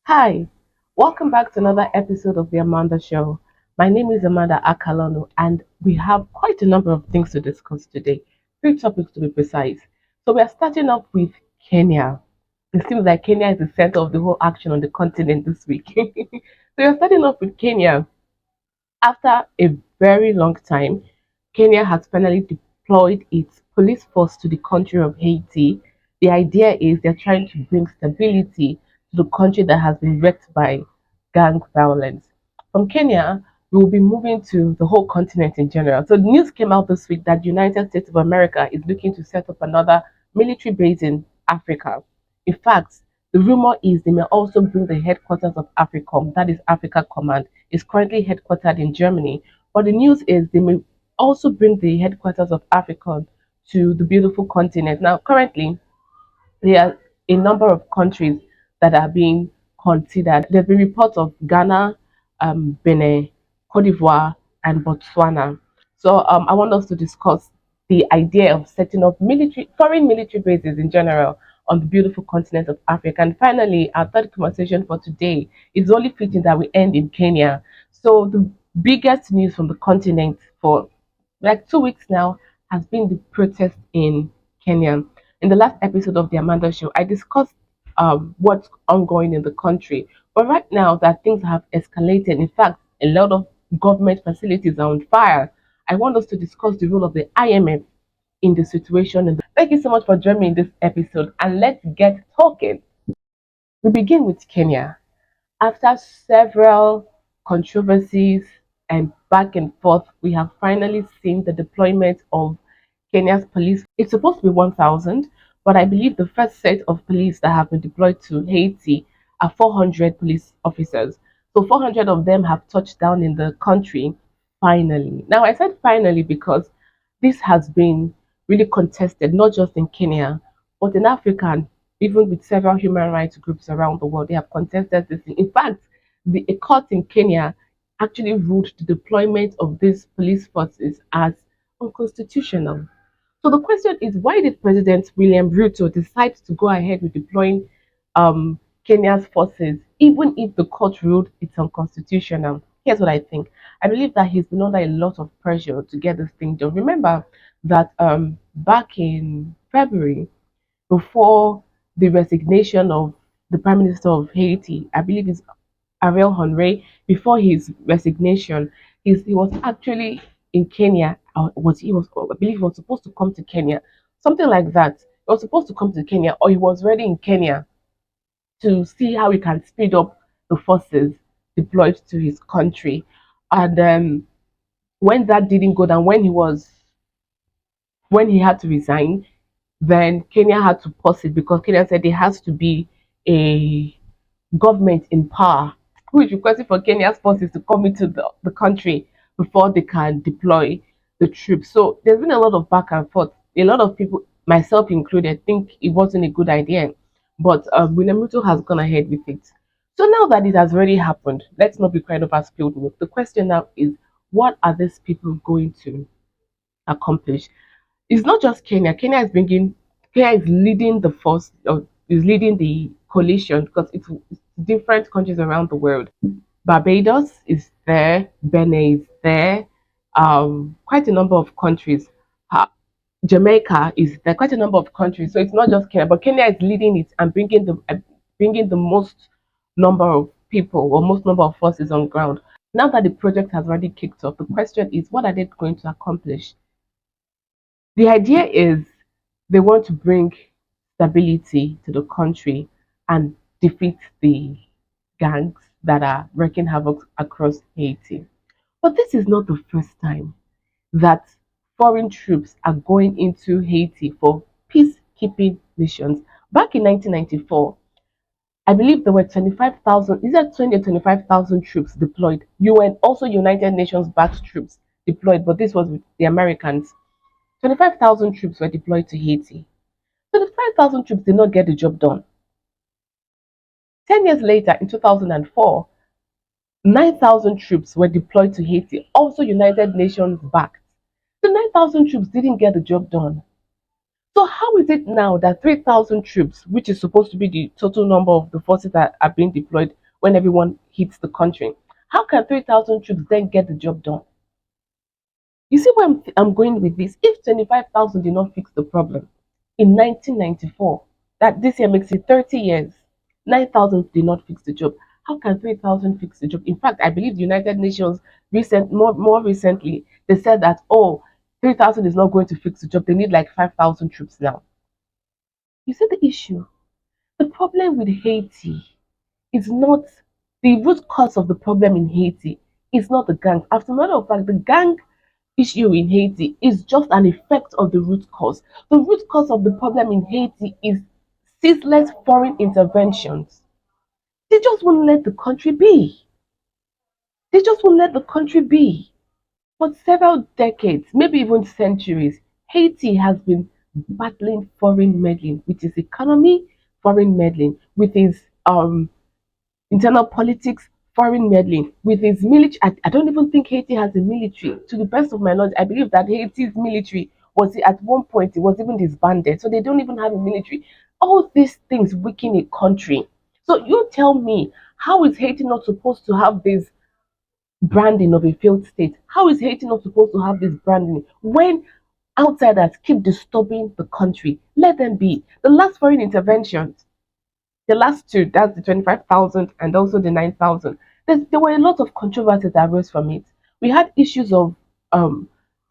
Hi, welcome back to another episode of the Amanda Show. My name is Amanda Akalonu, and we have quite a number of things to discuss today. Three topics to be precise. So, we are starting off with Kenya. It seems like Kenya is the center of the whole action on the continent this week. So, we're starting off with Kenya. After a very long time, Kenya has finally deployed its police force to the country of Haiti. The idea is they're trying to bring stability to the country that has been wrecked by gang violence. From Kenya, we will be moving to the whole continent in general. So the news came out this week that the United States of America is looking to set up another military base in Africa. In fact, the rumor is they may also bring the headquarters of AFRICOM, that is Africa Command, is currently headquartered in Germany. But the news is they may also bring the headquarters of AFRICOM to the beautiful continent. Now, currently, there are a number of countries that are being considered. There have been reports of Ghana, Benin, Cote d'Ivoire, and Botswana. So I want us to discuss the idea of setting up foreign military bases in general on the beautiful continent of Africa. And finally, our third conversation for today is only fitting that we end in Kenya. So the biggest news from the continent for like 2 weeks now has been the protest in Kenya. In the last episode of the Amanda Show, I discussed what's ongoing in the country. But right now that things have escalated, in fact, a lot of government facilities are on fire. I want us to discuss the role of the IMF in the situation. Thank you so much for joining me in this episode, and let's get talking. We begin with Kenya. After several controversies and back and forth, we have finally seen the deployment of Kenya's police. It's supposed to be 1,000, but I believe the first set of police that have been deployed to Haiti are 400 police officers. So 400 of them have touched down in the country finally. Now, I said finally because this has been really contested, not just in Kenya, but in Africa, and even with several human rights groups around the world. They have contested this. In fact, a court in Kenya actually ruled the deployment of these police forces as unconstitutional. So the question is, why did President William Ruto decide to go ahead with deploying Kenya's forces, even if the court ruled it's unconstitutional? Here's what I think. I believe that he's been under a lot of pressure to get this thing done. Remember that back in February, before the resignation of the Prime Minister of Haiti, I believe it's Ariel Henry, before his resignation, he was actually in Kenya. I believe he was supposed to come to Kenya, something like that. He was supposed to come to Kenya, or he was already in Kenya to see how he can speed up the forces deployed to his country. And when that didn't go down, when he had to resign, then Kenya had to pause it because Kenya said there has to be a government in power who is requesting for Kenya's forces to come into the country before they can deploy the troops. So there's been a lot of back and forth. A lot of people, myself included, think it wasn't a good idea. But William Ruto has gone ahead with it. So now that it has already happened, let's not be crying over spilled milk. The question now is, what are these people going to accomplish? It's not just Kenya. Kenya is leading the force, or is leading the coalition because it's different countries around the world. Barbados is there, Benin is there, quite a number of countries. Uh, Jamaica is there, quite a number of countries. So it's not just Kenya, but Kenya is leading it and bringing the most number of people or most number of forces on ground. Now that the project has already kicked off, the question is, what are they going to accomplish? The idea is they want to bring stability to the country and defeat the gangs that are wreaking havoc across Haiti. But this is not the first time that foreign troops are going into Haiti for peacekeeping missions. Back in 1994, I believe there were 25,000, is that 20 or 25,000 troops deployed? UN, also United Nations backed troops deployed, but this was with the Americans. 25,000 troops were deployed to Haiti. 25,000 troops did not get the job done. 10 years later, in 2004, 9,000 troops were deployed to Haiti, also United Nations backed. The 9,000 troops didn't get the job done. So how is it now that 3,000 troops, which is supposed to be the total number of the forces that are being deployed when everyone hits the country, how can 3,000 troops then get the job done? You see where I'm going with this? If 25,000 did not fix the problem in 1994, that this year makes it 30 years, 9,000 did not fix the job. How can 3,000 fix the job? In fact, I believe the United Nations more recently, they said that, oh, 3,000 is not going to fix the job. They need like 5,000 troops now. You see the issue? The problem with Haiti is not the root cause of the problem in Haiti is not the gang. As a matter of fact, the gang issue in Haiti is just an effect of the root cause. The root cause of the problem in Haiti is ceaseless foreign interventions. They just won't let the country be. They just won't let the country be. For several decades, maybe even centuries, Haiti has been battling foreign meddling with its economy, foreign meddling with its internal politics, foreign meddling with its military. I don't even think Haiti has a military. To the best of my knowledge, I believe that Haiti's military was at one point it was even disbanded, so they don't even have a military. All these things weaken a country. So you tell me, how is Haiti not supposed to have this branding of a failed state? How is Haiti not supposed to have this branding when outsiders keep disturbing the country? Let them be. The last foreign interventions, the last two, that's the 25,000 and also the 9,000, there were a lot of controversies that arose from it. We had issues of um,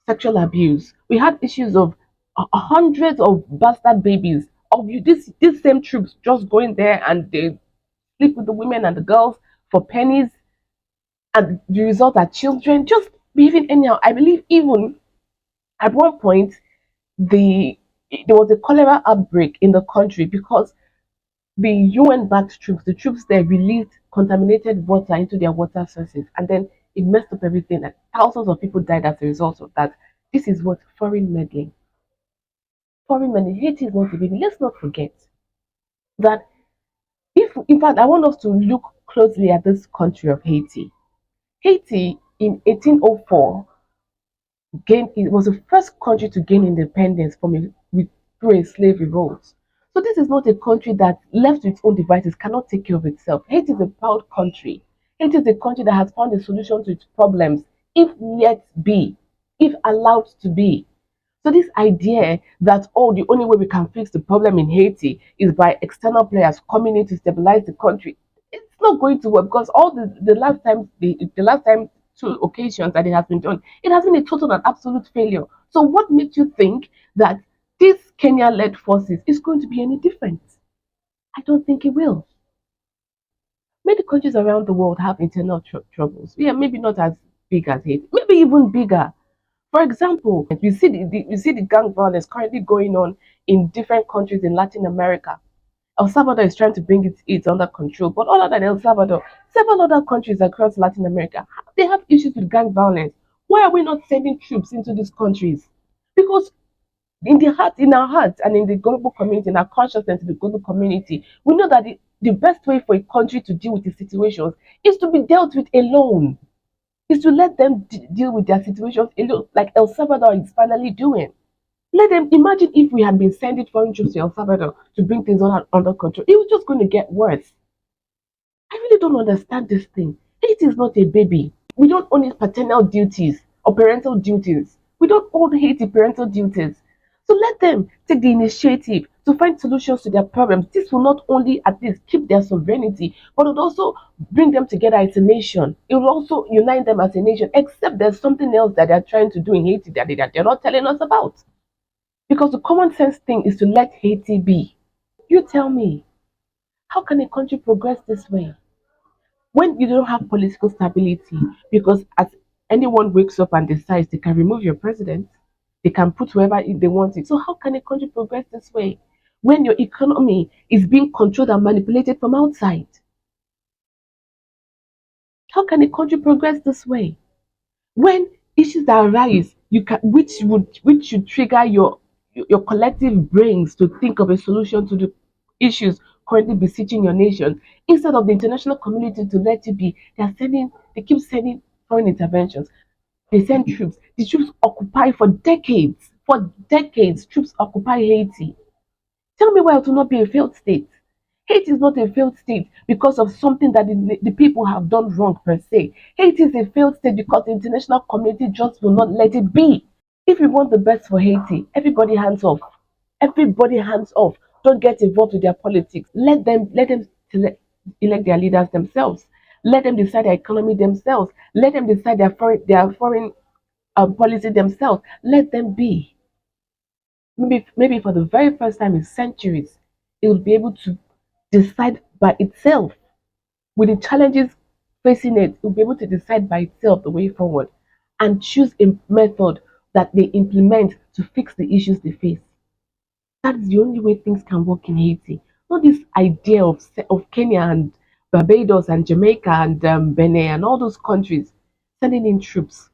sexual abuse. We had issues of hundreds of bastard babies. Of you, these same troops just going there and they sleep with the women and the girls for pennies, and the result are children just behaving anyhow. I believe even at one point the there was a cholera outbreak in the country because the UN-backed troops, the troops there released contaminated water into their water sources, and then it messed up everything. And thousands of people died as a result of that. This is what foreign meddling. Foreign meddling. Haiti is not a baby. Let's not forget that if, in fact, I want us to look closely at this country of Haiti. Haiti in 1804 gained it was the first country to gain independence from through a slave revolt. So this is not a country that left to its own devices cannot take care of itself. Haiti is a proud country. Haiti is a country that has found a solution to its problems if let be, if allowed to be. So this idea that, oh, the only way we can fix the problem in Haiti is by external players coming in to stabilize the country, it's not going to work because all the last time the last time two occasions that it has been done, it has been a total and absolute failure. So what makes you think that this Kenya-led forces is going to be any different? I don't think it will. Many countries around the world have internal troubles. Yeah, maybe not as big as Haiti, maybe even bigger. For example, you see the gang violence currently going on in different countries in Latin America. El Salvador is trying to bring it under control, but other than El Salvador, several other countries across Latin America they have issues with gang violence. Why are we not sending troops into these countries? Because in our hearts, and in the global community, in our consciousness, in the global community, we know that the best way for a country to deal with the situations is to be dealt with alone is to let them deal with their situations alone, like El Salvador is finally doing. Let them imagine if we had been sending foreign troops to El Salvador to bring things under control. It was just going to get worse. I really don't understand this thing. Haiti is not a baby. We don't own its paternal duties or parental duties. We don't own Haiti parental duties. So let them take the initiative to find solutions to their problems. This will not only at least keep their sovereignty, but it will also bring them together as a nation. It will also unite them as a nation, except there's something else that they're trying to do in Haiti that they're not telling us about. Because the common sense thing is to let Haiti be. You tell me, how can a country progress this way? When you don't have political stability, because as anyone wakes up and decides they can remove your president, they can put whoever they want it. So how can a country progress this way? When your economy is being controlled and manipulated from outside, how can a country progress this way? When issues that arise, you can which should trigger your collective brains to think of a solution to the issues currently besieging your nation, instead of the international community to let you be, they keep sending foreign interventions. They send troops. The troops occupy for decades. For decades, troops occupy Haiti. Tell me why it will not be a failed state. Haiti is not a failed state because of something that the people have done wrong per se. Haiti is a failed state because the international community just will not let it be. If we want the best for Haiti, everybody hands off. Everybody hands off. Don't get involved with their politics. Let them elect their leaders themselves. Let them decide their economy themselves. Let them decide their foreign policy themselves. Let them be. Maybe for the very first time in centuries, it will be able to decide by itself. With the challenges facing it, it will be able to decide by itself the way forward and choose a method that they implement to fix the issues they face. That is the only way things can work in Haiti. Not this idea of Kenya and Barbados and Jamaica and Benin and all those countries sending in troops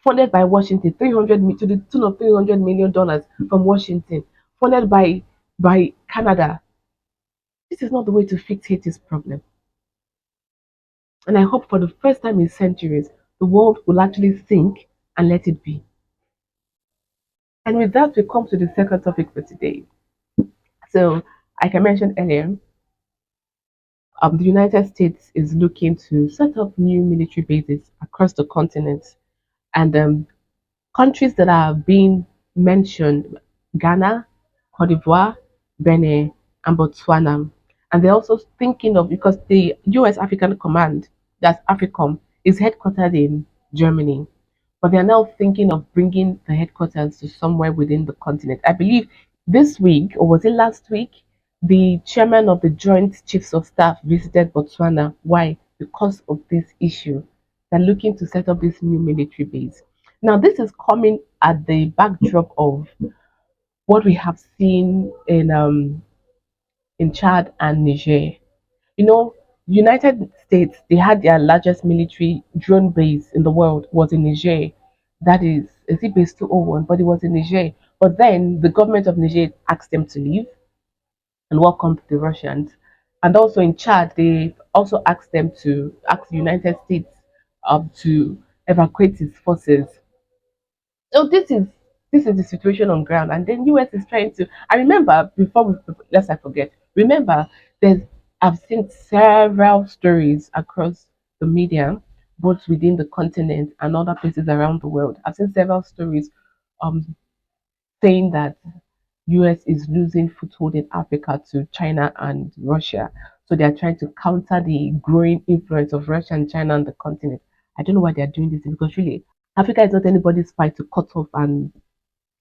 funded by Washington, to the tune of $300 million from Washington, funded by Canada. This is not the way to fix Haiti's problem. And I hope for the first time in centuries, the world will actually think and let it be. And with that, we come to the second topic for today. So, like I mentioned earlier, the United States is looking to set up new military bases across the continent. And countries that are being mentioned: Ghana, Cote d'Ivoire, Benin, and Botswana. And they're also thinking of, because the US African Command, that's AFRICOM, is headquartered in Germany. But they're now thinking of bringing the headquarters to somewhere within the continent. I believe this week, or was it last week, the chairman of the Joint Chiefs of Staff visited Botswana. Why? Because of this issue. They're looking to set up this new military base. Now, this is coming at the backdrop of what we have seen in Chad and Niger. You know, United States, they had their largest military drone base in the world was in Niger. That is it base 201, but it was in Niger. But then the government of Niger asked them to leave and welcomed the Russians. And also in Chad, they also asked them to ask the United States to evacuate its forces. So this is the situation on ground, and then US is trying to. I remember before we lest I forget. Remember, there's I've seen several stories across the media, both within the continent and other places around the world. I've seen several stories um saying that US is losing foothold in Africa to China and Russia. So they are trying to counter the growing influence of Russia and China on the continent. I don't know why they are doing this, because really Africa is not anybody's fight to cut off and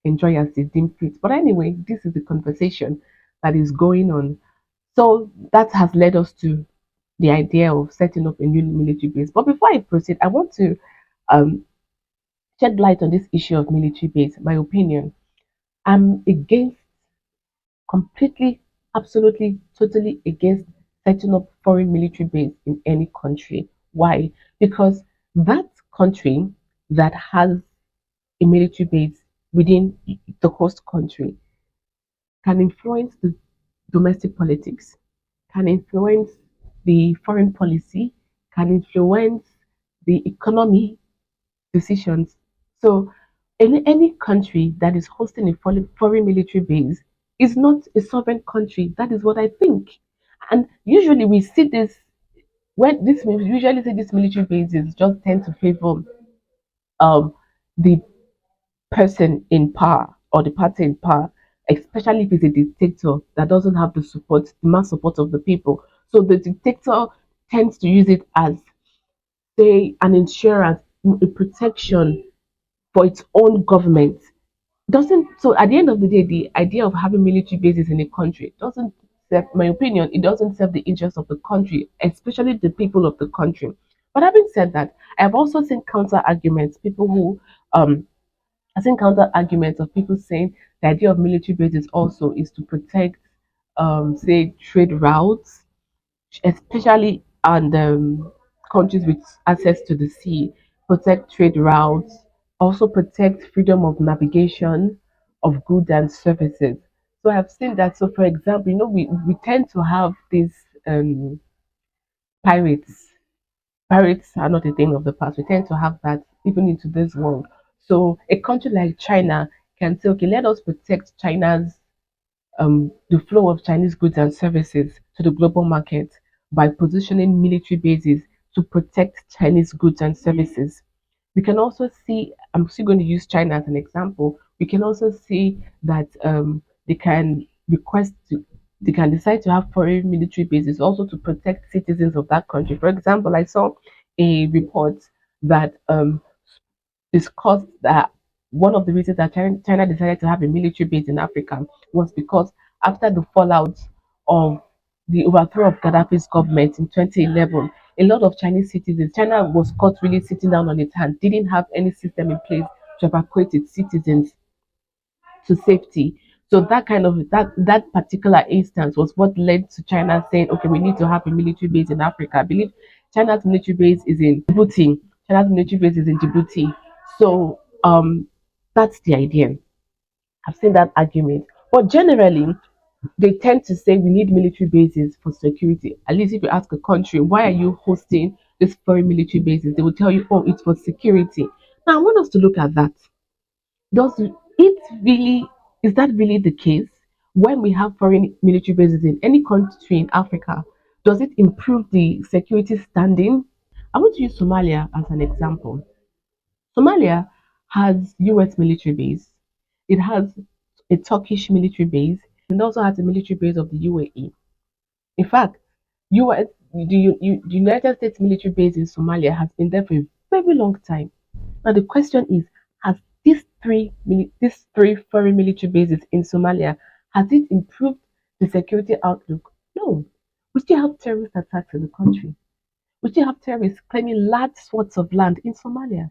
enjoy as they deem fit. But anyway, this is the conversation that is going on. So that has led us to the idea of setting up a new military base. But before I proceed, I want to um, shed light on this issue of military base. My opinion, I'm against, completely, absolutely, totally against setting up foreign military base in any country. Why? Because that country that has a military base within the host country can influence the domestic politics, can influence the foreign policy, can influence the economy decisions. So, in any country that is hosting a foreign military base is not a sovereign country. That is what I think. And usually we see this when this we usually see this military bases just tend to favor the person in power or the party in power, especially if it's a dictator that doesn't have the mass support of the people. So the dictator tends to use it as, say, an insurance, a protection for its own government. Doesn't So at the end of the day, the idea of having military bases in a country doesn't serve, my opinion, it doesn't serve the interests of the country, especially the people of the country. But having said that, I've also seen counter arguments, people who I've seen counter arguments of people saying the idea of military bases also is to protect, say, trade routes, especially on countries with access to the sea, protect trade routes, also protect freedom of navigation of goods and services. So I've seen that. So, for example, we tend to have these um, pirates. Pirates are not a thing of the past. We tend to have that even into this world. So a country like China can say, okay, let us protect China's the flow of Chinese goods and services to the global market by positioning military bases to protect Chinese goods and services. We can also see, I'm still going to use China as an example. We can also see that they can request to, they can decide to have foreign military bases also to protect citizens of that country. For example, I saw a report that discussed that one of the reasons that China decided to have a military base in Africa was because after the fallout of the overthrow of Gaddafi's government in 2011, a lot of Chinese citizens, China was caught really sitting down on its hands, didn't have any system in place to evacuate its citizens to safety. So that kind of that particular instance was what led to China saying, okay, we need to have a military base in Africa. I believe China's military base is in Djibouti. China's military base is in Djibouti. So that's the idea. I've seen that argument. But generally, they tend to say we need military bases for security. At least if you ask a country, why are you hosting these foreign military bases? They will tell you, oh, it's for security. Now I want us to look at that. Does it really is that really the case? When we have foreign military bases in any country in Africa, does it improve the security standing? I want to use Somalia as an example. Somalia has US military base. It has a Turkish military base and also has a military base of the UAE. In fact, US the United States military base in Somalia has been there for a very long time. Now the question is, has these three foreign military bases in Somalia has it improved the security outlook? No. We still have terrorist attacks in the country. We still have terrorists claiming large swaths of land in Somalia.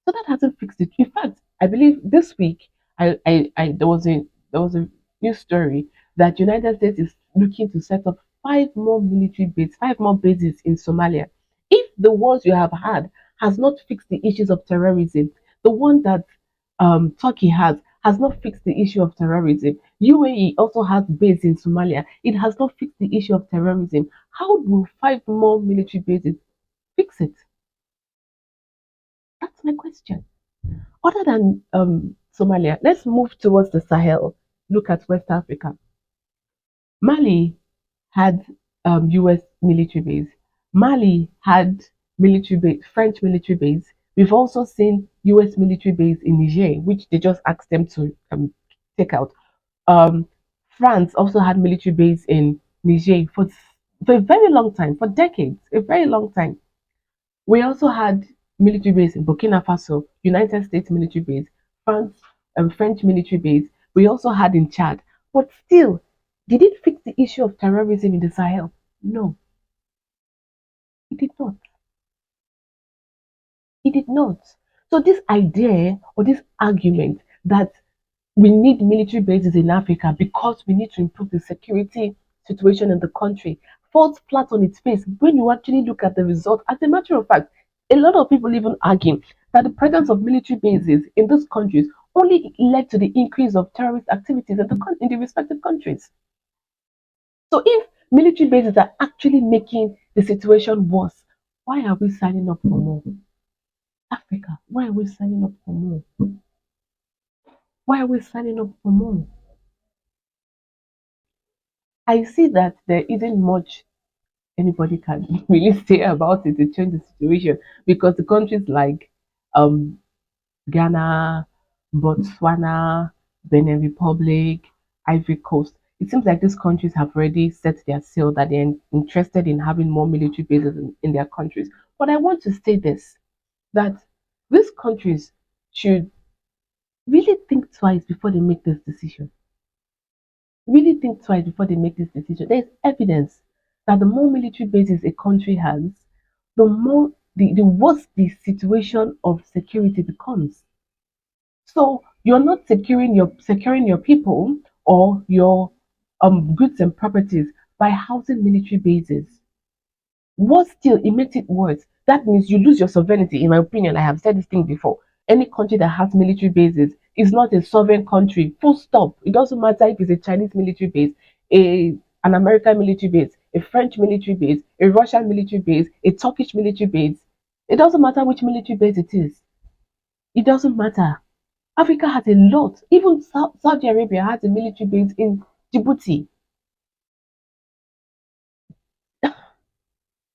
So that hasn't fixed it. In fact, I believe this week I there was a news story that United States is looking to set up five more bases in Somalia. If the ones you have had has not fixed the issues of terrorism, the one that Turkey has not fixed the issue of terrorism. UAE also has base in Somalia. It has not fixed the issue of terrorism. How will five more military bases fix it? That's my question. Other than Somalia, let's move towards the Sahel. Look at West Africa. Mali had US military base. Mali had military base, French military base. We've also seen US military base in Niger, which they just asked them to take out. Um, France also had military base in Niger for a very long time, for decades, a very long time. We also had military base in Burkina Faso, United States military base, France, French military base. We also had in Chad. But still, did it fix the issue of terrorism in the Sahel? No, it did not. It did not. So this idea or this argument that we need military bases in Africa because we need to improve the security situation in the country falls flat on its face when you actually look at the result. As a matter of fact, a lot of people even argue that the presence of military bases in those countries only led to the increase of terrorist activities in the respective countries. So if military bases are actually making the situation worse, why are we signing up for more? Africa, why are we signing up for more? Why are we signing up for more? I see that there isn't much anybody can really say about it to change the situation because the countries like um, Ghana, Botswana, Benin Republic, Ivory Coast, it seems like these countries have already set their sail that they're interested in having more military bases in their countries. But I want to say this that these countries should really think twice before they make this decision. Really think twice before they make this decision. There's evidence that the more military bases a country has, the worse the situation of security becomes. So you're not securing your people or your goods and properties by housing military bases. What still it makes it worse. That means you lose your sovereignty. In my opinion, I have said this thing before. Any country that has military bases is not a sovereign country. Full stop. It doesn't matter if it's a Chinese military base, an American military base, a French military base, a Russian military base, a Turkish military base. It doesn't matter which military base it is. It doesn't matter. Africa has a lot. Even Saudi Arabia has a military base in Djibouti.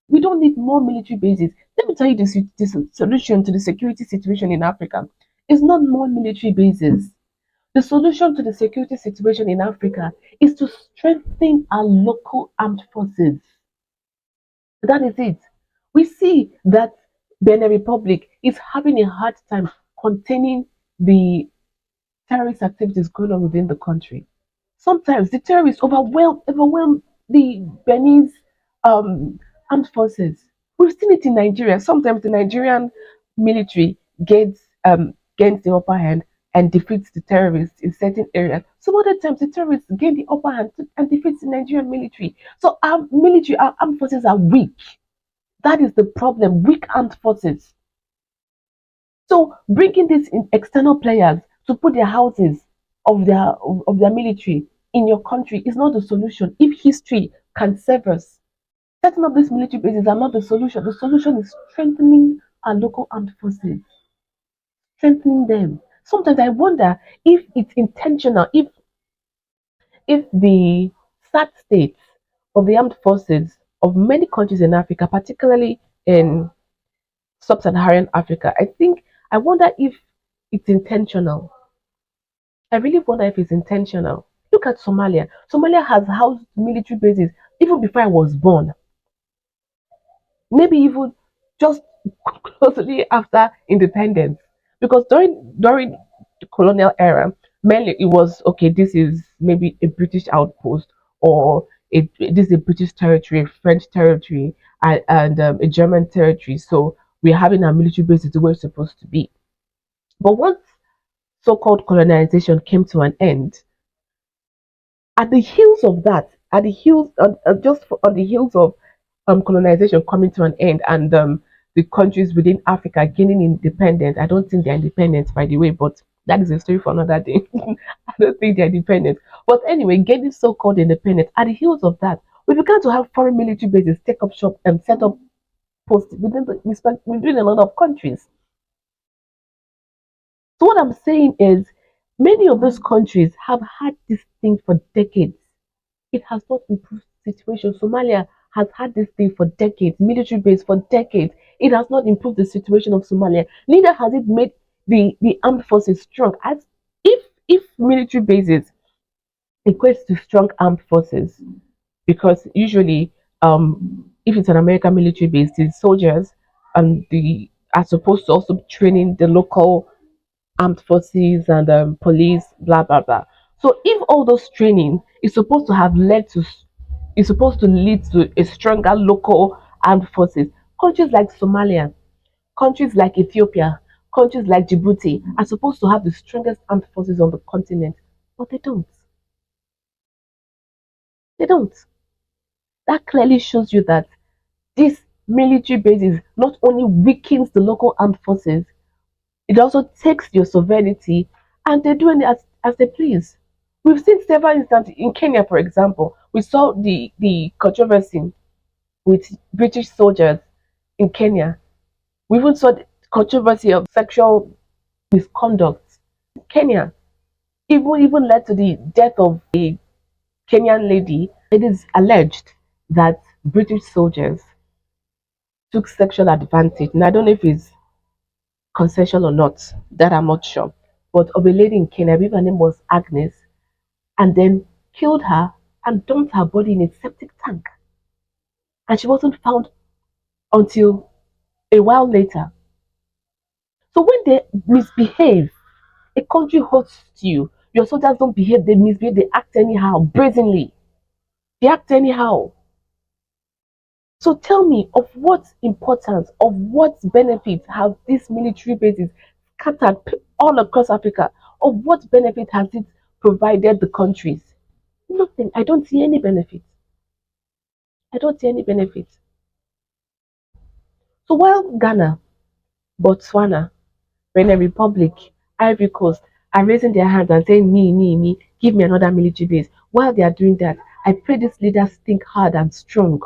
We don't need more military bases. Let me tell you this solution to the security situation in Africa is not more military bases. The solution to the security situation in Africa is to strengthen our local armed forces. That is it. We see that Benin Republic is having a hard time containing the terrorist activities going on within the country. Sometimes the terrorists overwhelm the Benin's um, armed forces. We've seen it in Nigeria. Sometimes the Nigerian military gains the upper hand and defeats the terrorists in certain areas. Some other times the terrorists gain the upper hand and defeats the Nigerian military. So our armed forces are weak. That is the problem. Weak armed forces. So bringing these external players to put their houses of their military in your country is not the solution. If history can save us, setting up these military bases are not the solution. The solution is strengthening our local armed forces, strengthening them. Sometimes I wonder if it's intentional, if the sad state of the armed forces of many countries in Africa, particularly in sub-Saharan Africa, I wonder if it's intentional. I really wonder if it's intentional. Look at Somalia. Somalia has housed military bases even before I was born. Maybe even just closely after independence. Because during the colonial era, mainly it was okay, this is maybe a British outpost or this is a British territory, a French territory, and a German territory. So we're having our military bases the way it's supposed to be. But once so-called colonization came to an end, at the heels of that, at the heels on the heels of colonization coming to an end and the countries within Africa gaining independence. I don't think they're independent, by the way, but that is a story for another day. I don't think they're independent. But anyway, getting so-called independent, at the heels of that, we began to have foreign military bases take up shop and set up posts within a lot of countries. So what I'm saying is, many of those countries have had this thing for decades. It has not improved the situation. Somalia has had this thing for decades, military base for decades. It has not improved the situation of Somalia. Neither has it made the armed forces strong. As if military bases equates to strong armed forces, because usually if it's an American military base, the soldiers the are supposed to also be training the local armed forces and police, blah blah blah. So if all those training is supposed to lead to a stronger local armed forces, countries like Somalia, countries like Ethiopia, countries like Djibouti are supposed to have the strongest armed forces on the continent, but they don't. They don't. That clearly shows you that this military bases not only weakens the local armed forces, it also takes your sovereignty and they're doing it as they please. We've seen several instances in Kenya, for example. We saw the controversy with British soldiers in Kenya. We even saw the controversy of sexual misconduct in Kenya. Even led to the death of a Kenyan lady. It is alleged that British soldiers took sexual advantage. And I don't know if it's consensual or not, that I'm not sure. But of a lady in Kenya, I believe her name was Agnes, and then killed her and dumped her body in a septic tank. And she wasn't found until a while later. So when they misbehave, a country hosts you, your soldiers don't behave, they misbehave, they act anyhow, brazenly. They act anyhow. So tell me, of what importance, of what benefits have these military bases scattered all across Africa? Of what benefit has it provided the countries? Nothing. I don't see any benefit. I don't see any benefit. So while Ghana, Botswana, Benin Republic, Ivory Coast are raising their hands and saying, me, give me another military base. While they are doing that, I pray these leaders think hard and strong.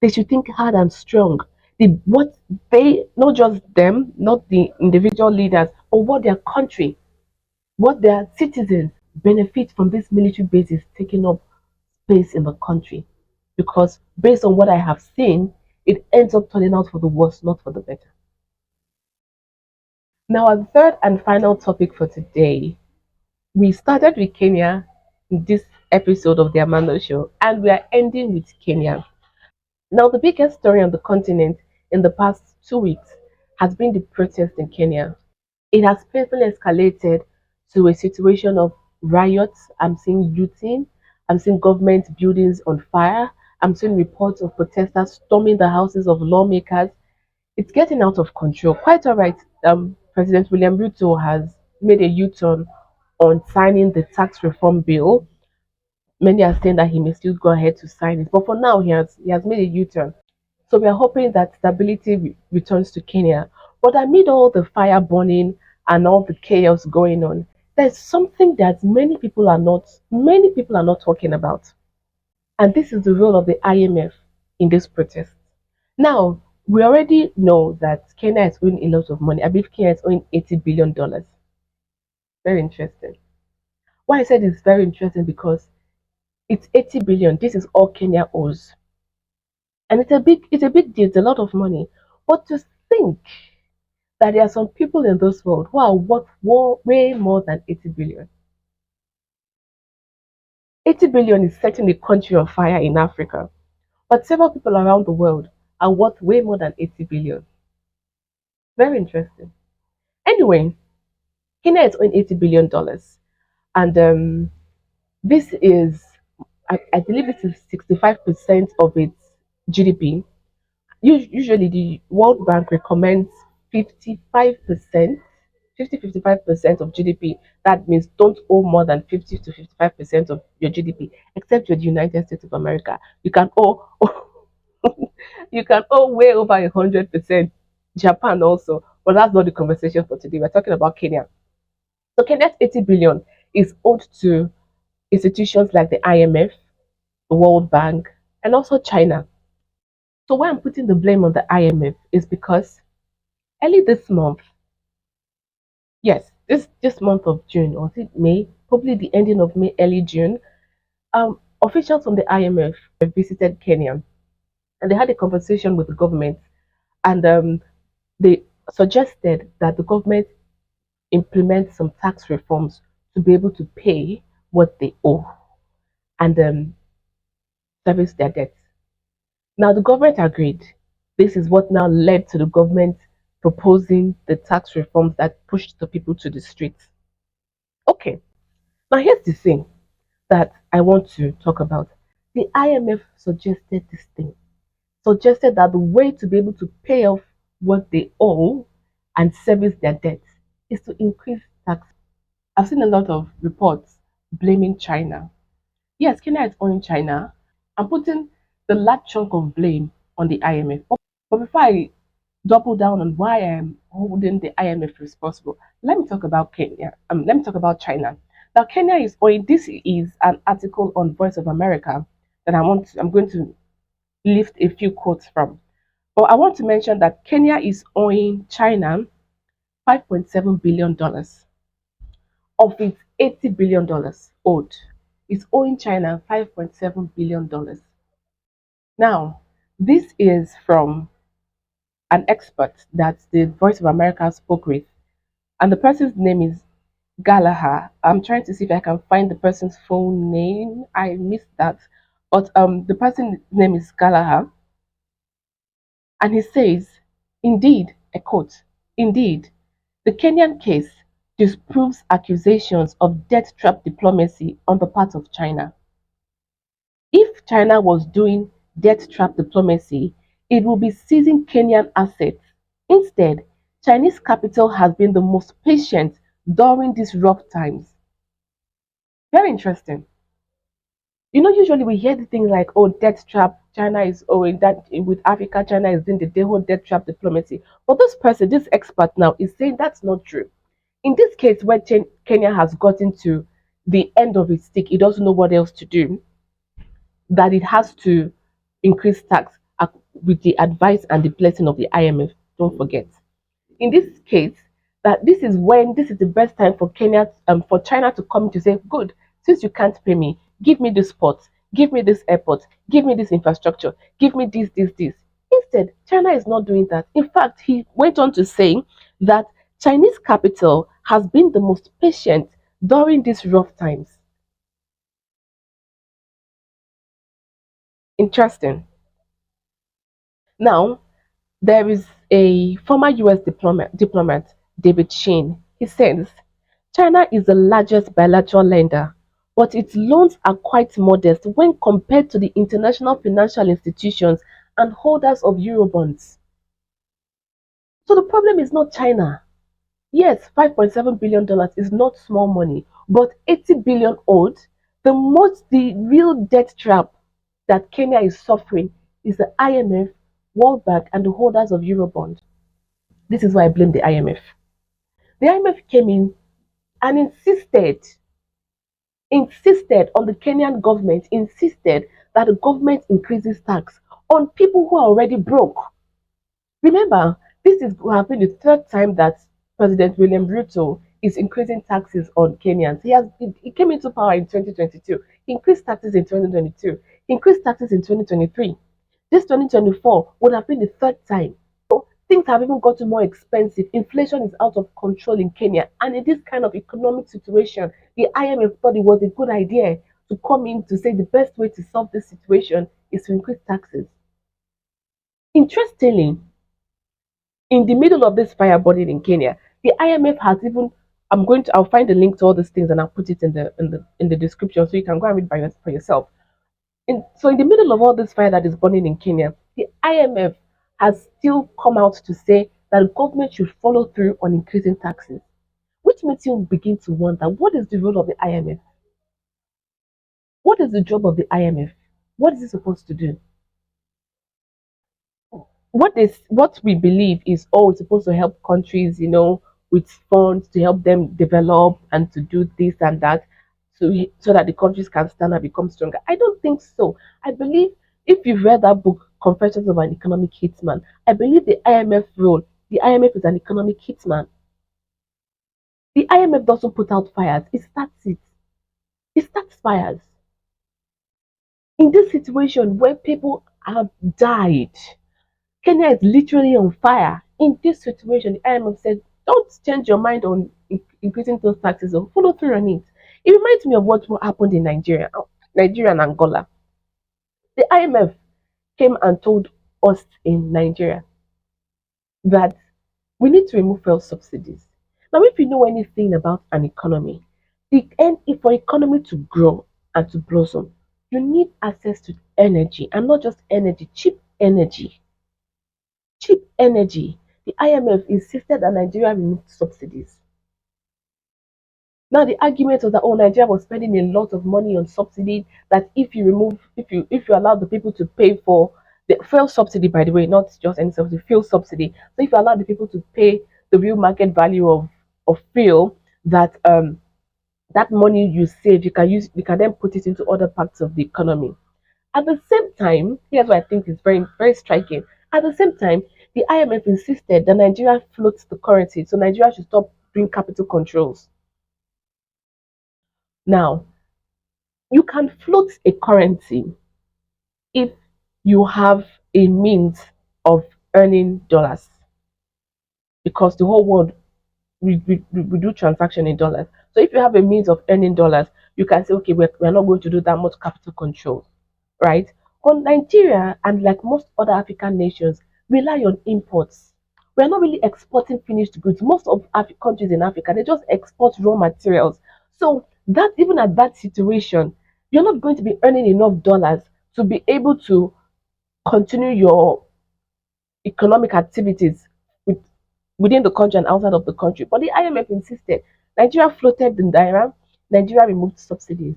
They should think hard and strong. What they, not just them, not the individual leaders, but what their country. what their citizens benefit from these military bases taking up space in the country. Because based on what I have seen, it ends up turning out for the worse, not for the better. Now, our third and final topic for today. We started with Kenya in this episode of the Amanda Show, and we are ending with Kenya. Now, the biggest story on the continent in the past 2 weeks has been the protest in Kenya. It has painfully escalated to a situation of riots. I'm seeing looting. I'm seeing government buildings on fire. I'm seeing reports of protesters storming the houses of lawmakers. It's getting out of control. Quite all right. President William Ruto has made a U-turn on signing the tax reform bill. Many are saying that he may still go ahead to sign it, but for now he has made a U-turn. So we are hoping that stability returns to Kenya. But amid all the fire burning and all the chaos going on, there's something that many people are not talking about. And this is the role of the IMF in this protest. Now, we already know that Kenya is owing a lot of money. I believe Kenya is owing $80 billion. Very interesting. Why I said it's very interesting because it's 80 billion. This is all Kenya owes. And it's a big deal, it's a lot of money. But to think that there are some people in this world who are worth way more than 80 billion. 80 billion is setting a country on fire in Africa. But several people around the world are worth way more than 80 billion. Very interesting. Anyway, Kenya is owing $80 billion. And this is, I believe this is 65% of its GDP. Usually, the World Bank recommends 55%, 50-55% of GDP. That means don't owe more than 50 to 55% of your GDP, except you're the United States of America. You can owe, you can owe way over 100%. Japan also, but that's not the conversation for today. We're talking about Kenya. So Kenya's 80 billion is owed to institutions like the IMF, the World Bank, and also China. So why I'm putting the blame on the IMF is because early this month, yes, this month of June, or is it May? Probably the ending of May, early June. Officials from the IMF visited Kenya, and they had a conversation with the government, and they suggested that the government implement some tax reforms to be able to pay what they owe and service their debts. Now the government agreed. This is what now led to the government proposing the tax reforms that pushed the people to the streets. Okay, now here's the thing that I want to talk about. The IMF suggested this thing, suggested that the way to be able to pay off what they owe and service their debts is to increase tax. I've seen a lot of reports blaming China. Yes, Kenya is owing China. I'm putting the large chunk of blame on the IMF. But before I double down on why I'm holding the IMF responsible, let me talk about Kenya. Let me talk about China. Now, Kenya is owing. This is an article on Voice of America that I'm going to lift a few quotes from. But I want to mention that Kenya is owing China $5.7 billion of its $80 billion owed. It's owing China $5.7 billion. Now, this is from an expert that the Voice of America spoke with, and the person's name is Gallagher. I'm trying to see if I can find the person's full name. I missed that, but the person's name is Gallagher, and he says, "Indeed, a quote. Indeed, the Kenyan case disproves accusations of debt trap diplomacy on the part of China. If China was doing debt trap diplomacy, it would be seizing Kenyan assets. Instead, Chinese capital has been the most patient during these rough times." Very interesting. Usually we hear the things like, oh, debt trap, China is owing that with Africa, China is doing the whole debt trap diplomacy. But this person, this expert now, is saying that's not true. In this case, where Kenya has gotten to the end of its stick, it doesn't know what else to do, that it has to increase tax with the advice and the blessing of the IMF. Don't forget. In this case, that this is the best time for Kenya, for China to come to say, good, since you can't pay me, give me this port, give me this airport, give me this infrastructure, give me this. Instead, China is not doing that. In fact, he went on to say that Chinese capital has been the most patient during these rough times. Interesting. Now, there is a former US diplomat, David Sheen. He says China is the largest bilateral lender, but its loans are quite modest when compared to the international financial institutions and holders of Eurobonds. So the problem is not China. Yes, $5.7 billion is not small money, but 80 billion old. The real debt trap that Kenya is suffering is the IMF, World Bank, and the holders of Eurobond. This is why I blame the IMF. The IMF came in and insisted on the Kenyan government, insisted that the government increases tax on people who are already broke. Remember, this is will have been the third time that President William Ruto is increasing taxes on Kenyans. He came into power in 2022. He increased taxes in 2022. He increased taxes in 2023. This 2024 would have been the third time. Things have even gotten more expensive. Inflation is out of control in Kenya. And in this kind of economic situation, the IMF thought it was a good idea to come in to say the best way to solve this situation is to increase taxes. Interestingly, in the middle of this fire burning in Kenya, the IMF has even I'll find the link to all these things and I'll put it in the description so you can go and read for yourself. So in the middle of all this fire that is burning in Kenya, the IMF has still come out to say that the government should follow through on increasing taxes, which makes you begin to wonder what is the role of the IMF? What is the job of the IMF? What is it supposed to do? What we believe is it's supposed to help countries, with funds to help them develop and to do this and that, so that the countries can stand and become stronger. I don't think so. I believe if you've read that book, Confessions of an Economic Hitman, I believe the IMF is an economic hitman. The IMF doesn't put out fires; it starts it. It starts fires. In this situation where people have died, Kenya is literally on fire. In this situation, the IMF said, don't change your mind on increasing those taxes or follow through on it. It reminds me of what happened in Nigeria and Angola. The IMF came and told us in Nigeria that we need to remove fuel subsidies. Now, if you know anything about an economy, for economy to grow and to blossom, you need access to energy, and not just energy, cheap energy. Cheap energy. The IMF insisted that Nigeria removed subsidies. Now the argument was that Nigeria was spending a lot of money on subsidy. That if you allow the people to pay for the fuel subsidy, by the way, not just any subsidy, fuel subsidy. So if you allow the people to pay the real market value of fuel, that money you save, you can then put it into other parts of the economy. At the same time, here's what I think is very, very striking. At the same time, the IMF insisted that Nigeria floats the currency, so Nigeria should stop doing capital controls. Now, you can float a currency if you have a means of earning dollars, because the whole world we do transaction in dollars. So if you have a means of earning dollars, you can say, okay, we're not going to do that much capital control, right? But Nigeria and like most other African nations rely on imports. We're not really exporting finished goods. Most of countries in Africa, they just export raw materials. So that even at that situation, you're not going to be earning enough dollars to be able to continue your economic activities with, within the country and outside of the country. But the IMF insisted. Nigeria floated the naira. Nigeria removed subsidies,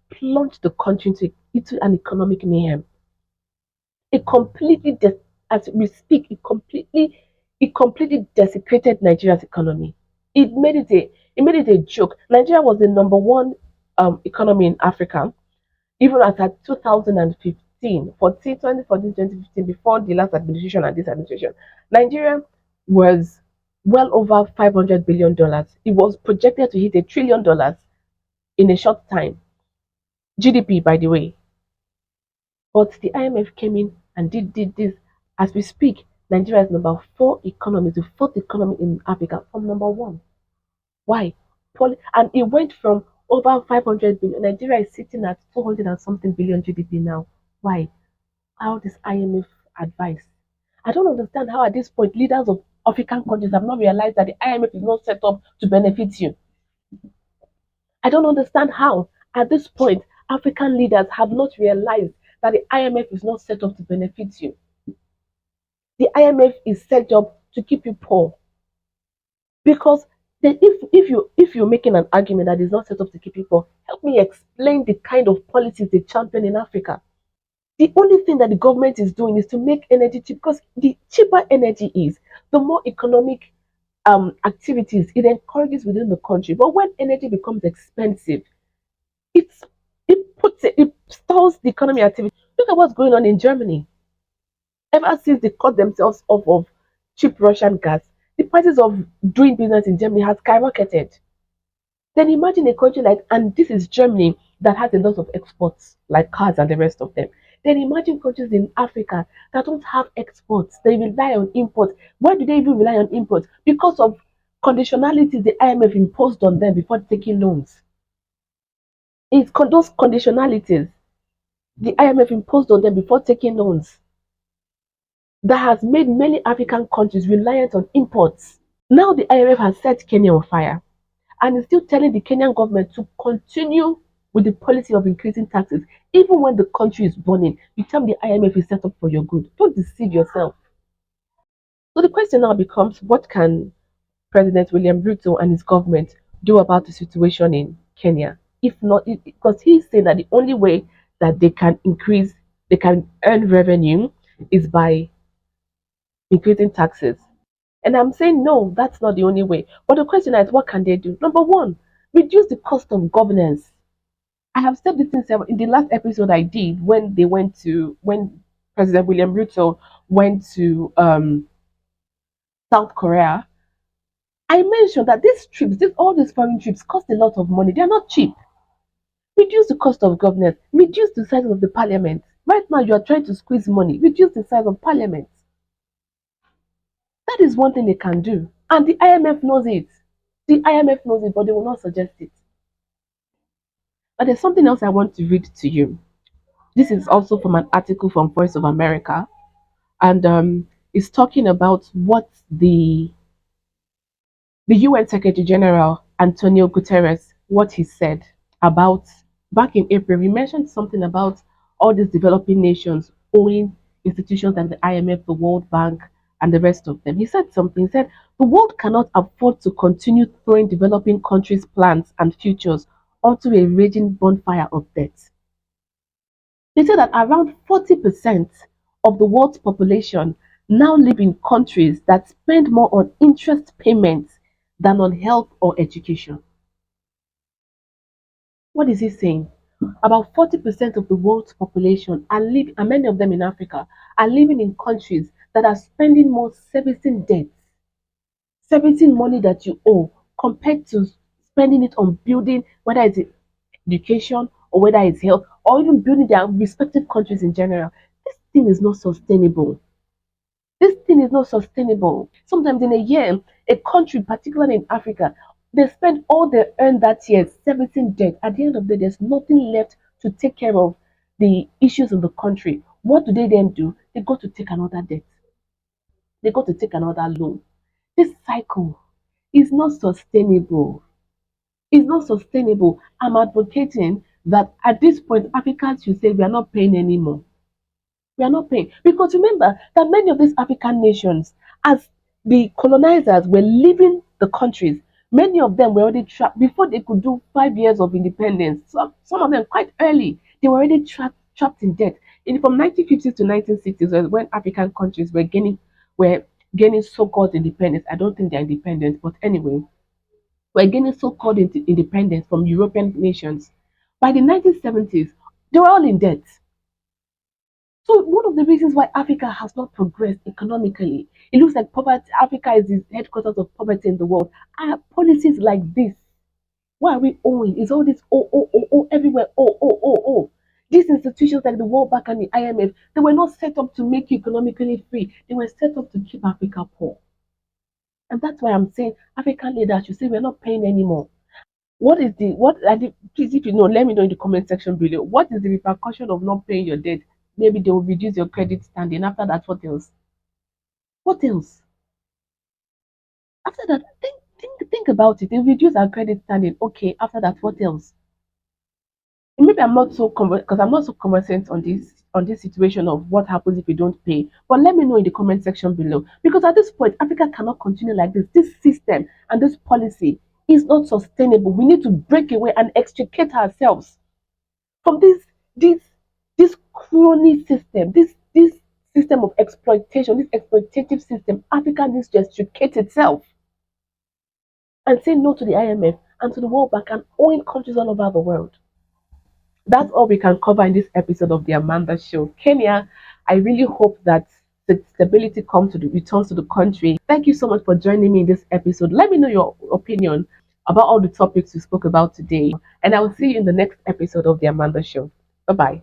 plunged the country into an economic mayhem. It completely, as we speak, it completely desecrated Nigeria's economy. It made it a joke. Nigeria was the number one economy in Africa, even as at 2015, 2014, 2015, before the last administration and this administration. Nigeria was well over $500 billion. It was projected to hit $1 trillion in a short time. GDP, by the way. But the IMF came in and did this. As we speak, Nigeria is number four economy, the fourth economy in Africa from number one. Why? And it went from over 500 billion. Nigeria is sitting at 400 and something billion GDP now. Why? How this IMF advice? I don't understand how at this point leaders of African countries have not realized that the IMF is not set up to benefit you. I don't understand how at this point African leaders have not realized that the IMF is not set up to benefit you. The IMF is set up to keep you poor. Because then if you're making an argument that is not set up to keep you poor, help me explain the kind of policies they champion in Africa. The only thing that the government is doing is to make energy cheap because the cheaper energy is, the more economic activities it encourages within the country. But when energy becomes expensive, it's it stalls the economy activity. Look at what's going on in Germany. Ever since they cut themselves off of cheap Russian gas, the prices of doing business in Germany has skyrocketed. Then imagine a country like, and this is Germany that has a lot of exports, like cars and the rest of them. Then imagine countries in Africa that don't have exports, they rely on imports. Why do they even rely on imports? Because of conditionalities the IMF imposed on them before taking loans. Those conditionalities the IMF imposed on them before taking loans that has made many African countries reliant on imports. Now the IMF has set Kenya on fire and is still telling the Kenyan government to continue with the policy of increasing taxes, even when the country is burning. You tell me the IMF is set up for your good. Don't deceive yourself. So the question now becomes, what can President William Ruto and his government do about the situation in Kenya? If not, because he's saying that the only way that they can earn revenue is by increasing taxes. And I'm saying, no, that's not the only way. But the question is, what can they do? Number one, reduce the cost of governance. I have said this in the last episode I did when President William Ruto went to South Korea. I mentioned that all these foreign trips cost a lot of money. They are not cheap. Reduce the cost of governance. Reduce the size of the parliament. Right now, you are trying to squeeze money. Reduce the size of parliament. That is one thing they can do. And the IMF knows it. The IMF knows it, but they will not suggest it. But there's something else I want to read to you. This is also from an article from Voice of America, and it's talking about what the UN Secretary General Antonio Guterres, what he said about back in April. He mentioned something about all these developing nations owing institutions like the IMF, the World Bank, and the rest of them. He said something. He said the world cannot afford to continue throwing developing countries' plans and futures onto a raging bonfire of debt. They said that around 40% of the world's population now live in countries that spend more on interest payments than on health or education. What is he saying? About 40% of the world's population and many of them in Africa, are living in countries that are spending more servicing debts, servicing money that you owe, compared to spending it on building, whether it's education or whether it's health, or even building their respective countries in general. This thing is not sustainable. This thing is not sustainable. Sometimes in a year, a country, particularly in Africa, they spend all they earn that year servicing debt. At the end of the day, there's nothing left to take care of the issues in the country. What do they then do? They go to take another debt. They go to take another loan. This cycle is not sustainable. It's not sustainable. I'm advocating that at this point, Africans should say we are not paying anymore. We are not paying. Because remember that many of these African nations, as the colonizers were leaving the countries, many of them were already trapped before they could do 5 years of independence. Some of them quite early, they were already trapped in debt. From 1950s to 1960s, was when African countries were gaining so-called independence. I don't think they're independent, but anyway, were gaining so-called independence from European nations. By the 1970s, they were all in debt. So one of the reasons why Africa has not progressed economically, it looks like poverty. Africa is the headquarters of poverty in the world. Are policies like this? Why are we owing? Is all this everywhere? These institutions like the World Bank and the IMF, they were not set up to make you economically free. They were set up to keep Africa poor. And that's why I'm saying African leaders should say we're not paying anymore. What are the please if you know, let me know in the comment section below. What is the repercussion of not paying your debt? Maybe they will reduce your credit standing. After that, what else? What else? After that, think about it. They reduce our credit standing. Okay, after that, what else? Maybe I'm not so because I'm not so conversant on this situation of what happens if you don't pay. But let me know in the comment section below. Because at this point, Africa cannot continue like this. This system and this policy is not sustainable. We need to break away and extricate ourselves from this this crony system, this system of exploitation, this exploitative system. Africa needs to extricate itself and say no to the IMF and to the World Bank and owing countries all over the world. That's all we can cover in this episode of the Amanda Show. Kenya, I really hope that the stability comes to the returns to the country. Thank you so much for joining me in this episode. Let me know your opinion about all the topics we spoke about today. And I will see you in the next episode of the Amanda Show. Bye bye.